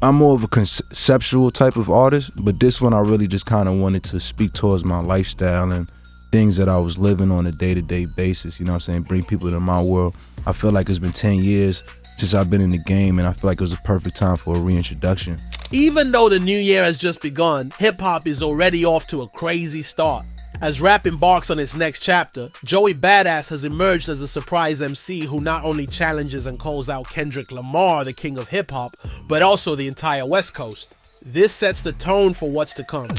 I'm more of a conceptual type of artist, but this one I really just kind of wanted to speak towards my lifestyle and things that I was living on a day-to-day basis, you know what I'm saying? Bring people into my world. I feel like it's been 10 years since I've been in the game, and I feel like it was a perfect time for a reintroduction. Even though the new year has just begun, hip-hop is already off to a crazy start. As rap embarks on its next chapter, Joey Bada has emerged as a surprise MC who not only challenges and calls out Kendrick Lamar, the king of hip-hop, but also the entire West Coast. This sets the tone for what's to come.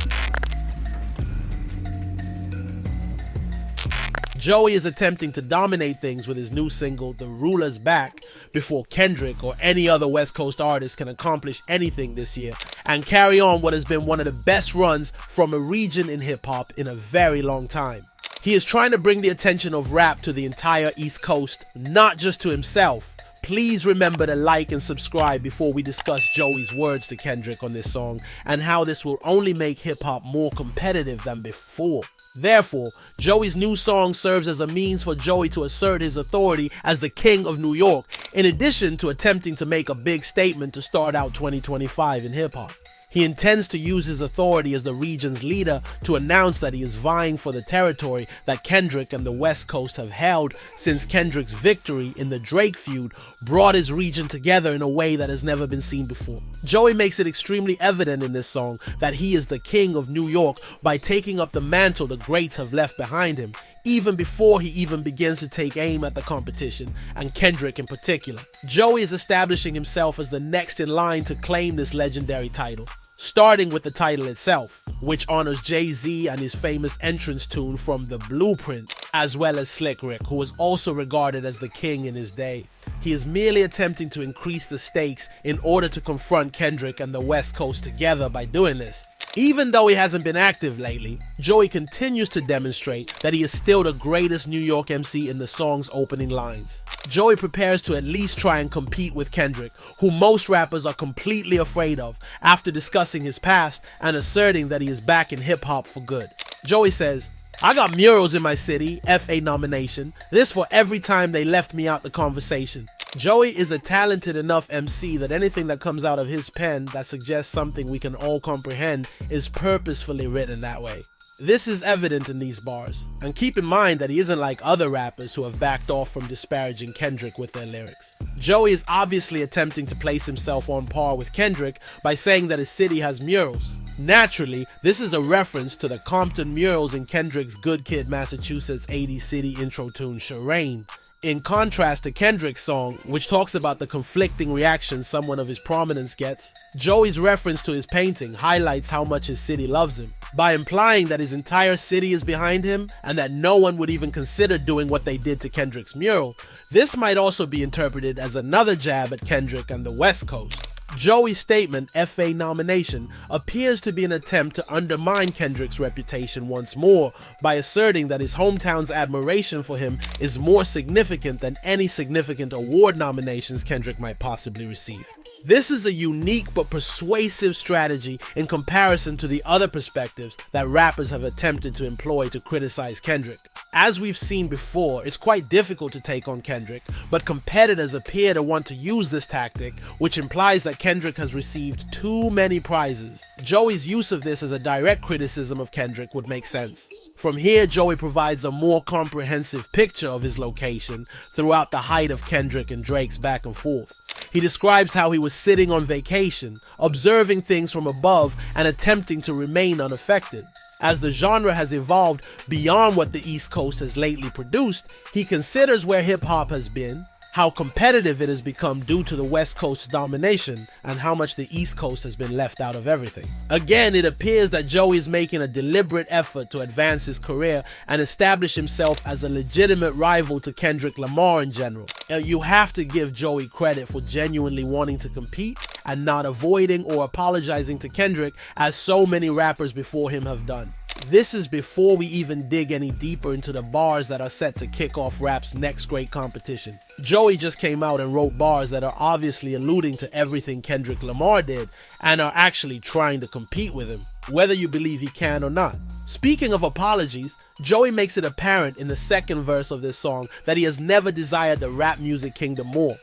Joey is attempting to dominate things with his new single, The Ruler's Back, before Kendrick or any other West Coast artist can accomplish anything this year and carry on what has been one of the best runs from a region in hip-hop in a very long time. He is trying to bring the attention of rap to the entire East Coast, not just to himself. Please remember to like and subscribe before we discuss Joey's words to Kendrick on this song and how this will only make hip-hop more competitive than before. Therefore, Joey's new song serves as a means for Joey to assert his authority as the king of New York, in addition to attempting to make a big statement to start out 2025 in hip-hop. He intends to use his authority as the region's leader to announce that he is vying for the territory that Kendrick and the West Coast have held since Kendrick's victory in the Drake feud brought his region together in a way that has never been seen before. Joey makes it extremely evident in this song that he is the king of New York by taking up the mantle the greats have left behind him, even before he even begins to take aim at the competition, and Kendrick in particular. Joey is establishing himself as the next in line to claim this legendary title, starting with the title itself, which honors Jay-Z and his famous entrance tune from The Blueprint, as well as Slick Rick, who was also regarded as the king in his day. He is merely attempting to increase the stakes in order to confront Kendrick and the West Coast together by doing this. Even though he hasn't been active lately, Joey continues to demonstrate that he is still the greatest New York MC in the song's opening lines. Joey prepares to at least try and compete with Kendrick, who most rappers are completely afraid of, after discussing his past and asserting that he is back in hip-hop for good. Joey says, "I got murals in my city, FA nomination, this for every time they left me out the conversation." Joey is a talented enough MC that anything that comes out of his pen that suggests something we can all comprehend is purposefully written that way. This is evident in these bars, and keep in mind that he isn't like other rappers who have backed off from disparaging Kendrick with their lyrics. Joey is obviously attempting to place himself on par with Kendrick by saying that his city has murals. Naturally, this is a reference to the Compton murals in Kendrick's Good Kid, Massachusetts 80s City intro tune, Shireen. In contrast to Kendrick's song, which talks about the conflicting reactions someone of his prominence gets, Joey's reference to his painting highlights how much his city loves him, by implying that his entire city is behind him and that no one would even consider doing what they did to Kendrick's mural. This might also be interpreted as another jab at Kendrick and the West Coast. Joey's statement, FA nomination, appears to be an attempt to undermine Kendrick's reputation once more by asserting that his hometown's admiration for him is more significant than any significant award nominations Kendrick might possibly receive. This is a unique but persuasive strategy in comparison to the other perspectives that rappers have attempted to employ to criticize Kendrick. As we've seen before, it's quite difficult to take on Kendrick, but competitors appear to want to use this tactic, which implies that Kendrick has received too many prizes. Joey's use of this as a direct criticism of Kendrick would make sense. From here, Joey provides a more comprehensive picture of his location throughout the height of Kendrick and Drake's back and forth. He describes how he was sitting on vacation, observing things from above and attempting to remain unaffected. As the genre has evolved beyond what the East Coast has lately produced, he considers where hip-hop has been, how competitive it has become due to the West Coast's domination, and how much the East Coast has been left out of everything. Again, it appears that Joey is making a deliberate effort to advance his career and establish himself as a legitimate rival to Kendrick Lamar in general. You have to give Joey credit for genuinely wanting to compete and not avoiding or apologizing to Kendrick as so many rappers before him have done. This is before we even dig any deeper into the bars that are set to kick off rap's next great competition. Joey just came out and wrote bars that are obviously alluding to everything Kendrick Lamar did and are actually trying to compete with him, whether you believe he can or not. Speaking of apologies, Joey makes it apparent in the second verse of this song that he has never desired the rap music kingdom more.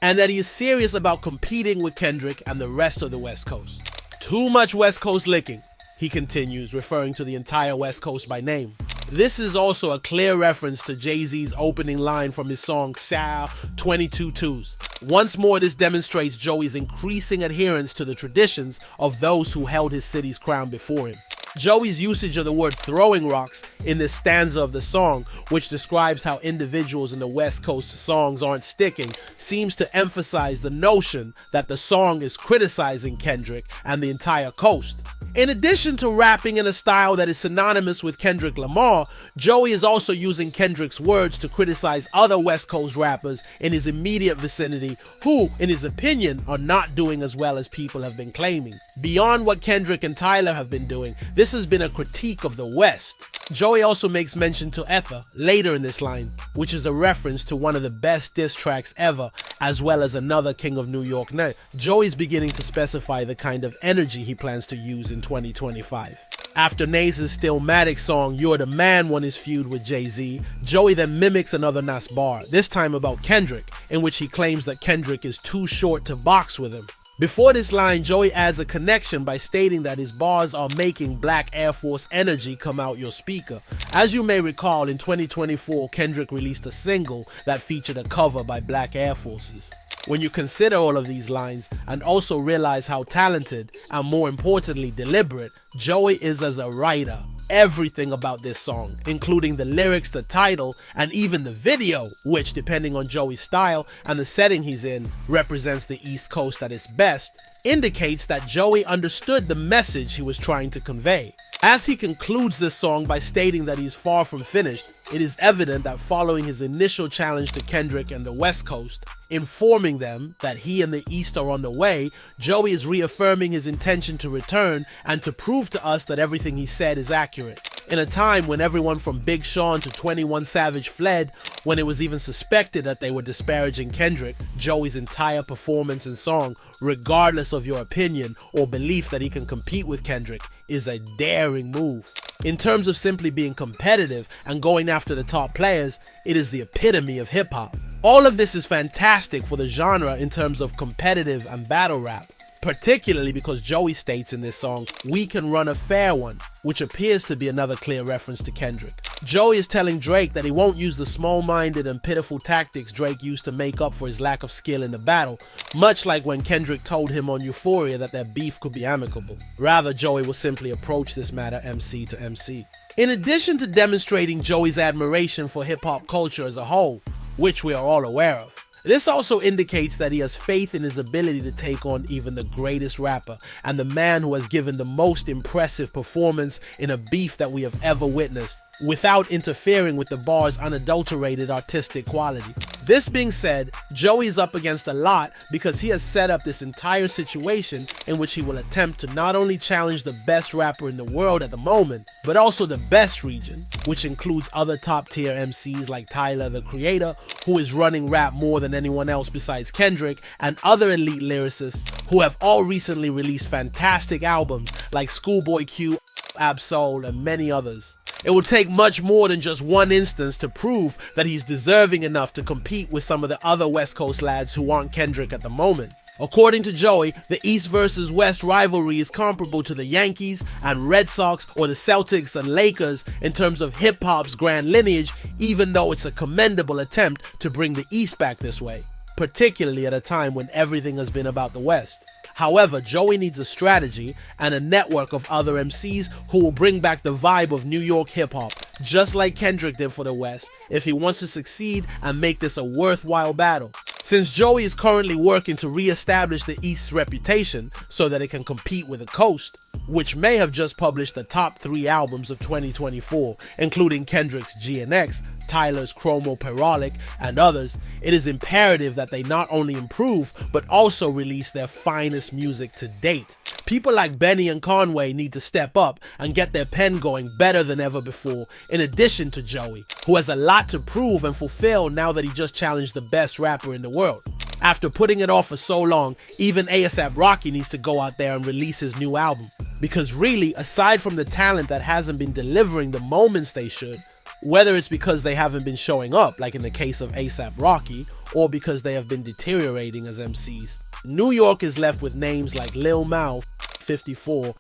and that he is serious about competing with Kendrick and the rest of the West Coast. Too much West Coast licking, he continues, referring to the entire West Coast by name. This is also a clear reference to Jay-Z's opening line from his song Sal 22 Twos. Once more, this demonstrates Joey's increasing adherence to the traditions of those who held his city's crown before him. Joey's usage of the word throwing rocks in this stanza of the song, which describes how individuals in the West Coast songs aren't sticking, seems to emphasize the notion that the song is criticizing Kendrick and the entire coast. In addition to rapping in a style that is synonymous with Kendrick Lamar, Joey is also using Kendrick's words to criticize other West Coast rappers in his immediate vicinity who, in his opinion, are not doing as well as people have been claiming. Beyond what Kendrick and Tyler have been doing, this has been a critique of the West. Joey also makes mention to Ether later in this line, which is a reference to one of the best diss tracks ever, as well as another King of New York name. Joey's beginning to specify the kind of energy he plans to use in 2025. After Naze's Stillmatic song You're the Man won his feud with Jay-Z, Joey then mimics another Nas bar, this time about Kendrick, in which he claims that Kendrick is too short to box with him. Before this line, Joey adds a connection by stating that his bars are making Black Air Force energy come out your speaker. As you may recall, in 2024, Kendrick released a single that featured a cover by Black Air Forces. When you consider all of these lines and also realize how talented and more importantly deliberate Joey is as a writer, everything about this song, including the lyrics, the title, and even the video, which depending on Joey's style and the setting he's in represents the East Coast at its best, indicates that Joey understood the message he was trying to convey. As he concludes this song by stating that he's far from finished, it is evident that following his initial challenge to Kendrick and the West Coast, informing them that he and the East are on the way, Joey is reaffirming his intention to return and to prove to us that everything he said is accurate. In a time when everyone from Big Sean to 21 Savage fled, when it was even suspected that they were disparaging Kendrick, Joey's entire performance and song, regardless of your opinion or belief that he can compete with Kendrick, is a daring move. In terms of simply being competitive and going after the top players, it is the epitome of hip-hop. All of this is fantastic for the genre in terms of competitive and battle rap, particularly because Joey states in this song, "We can run a fair one," which appears to be another clear reference to Kendrick. Joey is telling Drake that he won't use the small-minded and pitiful tactics Drake used to make up for his lack of skill in the battle, much like when Kendrick told him on Euphoria that their beef could be amicable. Rather, Joey will simply approach this matter MC to MC. In addition to demonstrating Joey's admiration for hip-hop culture as a whole, which we are all aware of, this also indicates that he has faith in his ability to take on even the greatest rapper and the man who has given the most impressive performance in a beef that we have ever witnessed, without interfering with the bar's unadulterated artistic quality. This being said, Joey is up against a lot because he has set up this entire situation in which he will attempt to not only challenge the best rapper in the world at the moment, but also the best region, which includes other top tier MCs like Tyler the Creator, who is running rap more than anyone else besides Kendrick, and other elite lyricists who have all recently released fantastic albums like Schoolboy Q, Absol, and many others. It will take much more than just one instance to prove that he's deserving enough to compete with some of the other West Coast lads who aren't Kendrick at the moment. According to Joey, the East versus West rivalry is comparable to the Yankees and Red Sox or the Celtics and Lakers in terms of hip-hop's grand lineage, even though it's a commendable attempt to bring the East back this way, particularly at a time when everything has been about the West. However, Joey needs a strategy and a network of other MCs who will bring back the vibe of New York hip-hop, just like Kendrick did for the West, if he wants to succeed and make this a worthwhile battle. Since Joey is currently working to re-establish the East's reputation so that it can compete with the Coast, which may have just published the top 3 albums of 2024, including Kendrick's GNX, Tyler's Chromoperolic, and others, it is imperative that they not only improve, but also release their finest music to date. People like Benny and Conway need to step up and get their pen going better than ever before, in addition to Joey, who has a lot to prove and fulfill now that he just challenged the best rapper in the world. After putting it off for so long, even A$AP Rocky needs to go out there and release his new album. Because really, aside from the talent that hasn't been delivering the moments they should, whether it's because they haven't been showing up, like in the case of A$AP Rocky, or because they have been deteriorating as MCs. New York is left with names like Lil Mouth, 54,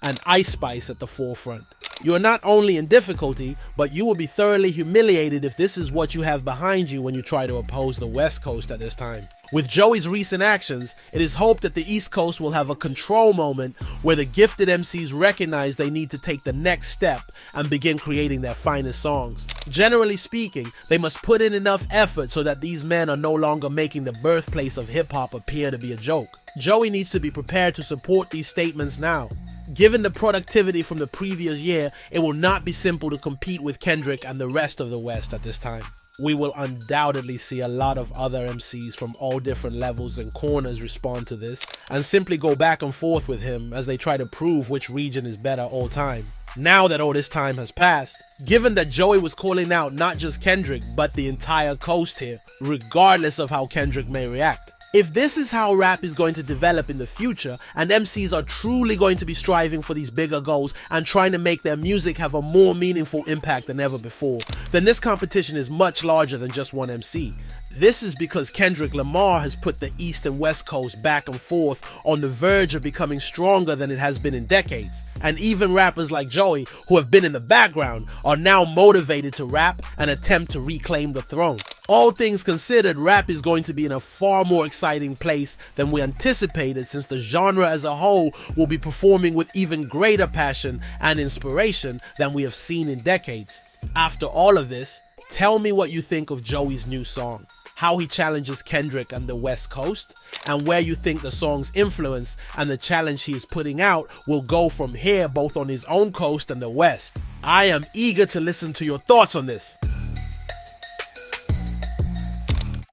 and Ice Spice at the forefront. You are not only in difficulty, but you will be thoroughly humiliated if this is what you have behind you when you try to oppose the West Coast at this time. With Joey's recent actions, it is hoped that the East Coast will have a control moment where the gifted MCs recognize they need to take the next step and begin creating their finest songs. Generally speaking, they must put in enough effort so that these men are no longer making the birthplace of hip-hop appear to be a joke. Joey needs to be prepared to support these statements now. Given the productivity from the previous year, it will not be simple to compete with Kendrick and the rest of the West at this time. We will undoubtedly see a lot of other MCs from all different levels and corners respond to this and simply go back and forth with him as they try to prove which region is better all time. Now that all this time has passed, given that Joey was calling out not just Kendrick but the entire coast here, regardless of how Kendrick may react. If this is how rap is going to develop in the future, and MCs are truly going to be striving for these bigger goals and trying to make their music have a more meaningful impact than ever before, then this competition is much larger than just one MC. This is because Kendrick Lamar has put the East and West Coast back and forth on the verge of becoming stronger than it has been in decades. And even rappers like Joey, who have been in the background, are now motivated to rap and attempt to reclaim the throne. All things considered, rap is going to be in a far more exciting place than we anticipated, since the genre as a whole will be performing with even greater passion and inspiration than we have seen in decades. After all of this, tell me what you think of Joey's new song, how he challenges Kendrick and the West Coast, and where you think the song's influence and the challenge he is putting out will go from here, both on his own coast and the West. I am eager to listen to your thoughts on this.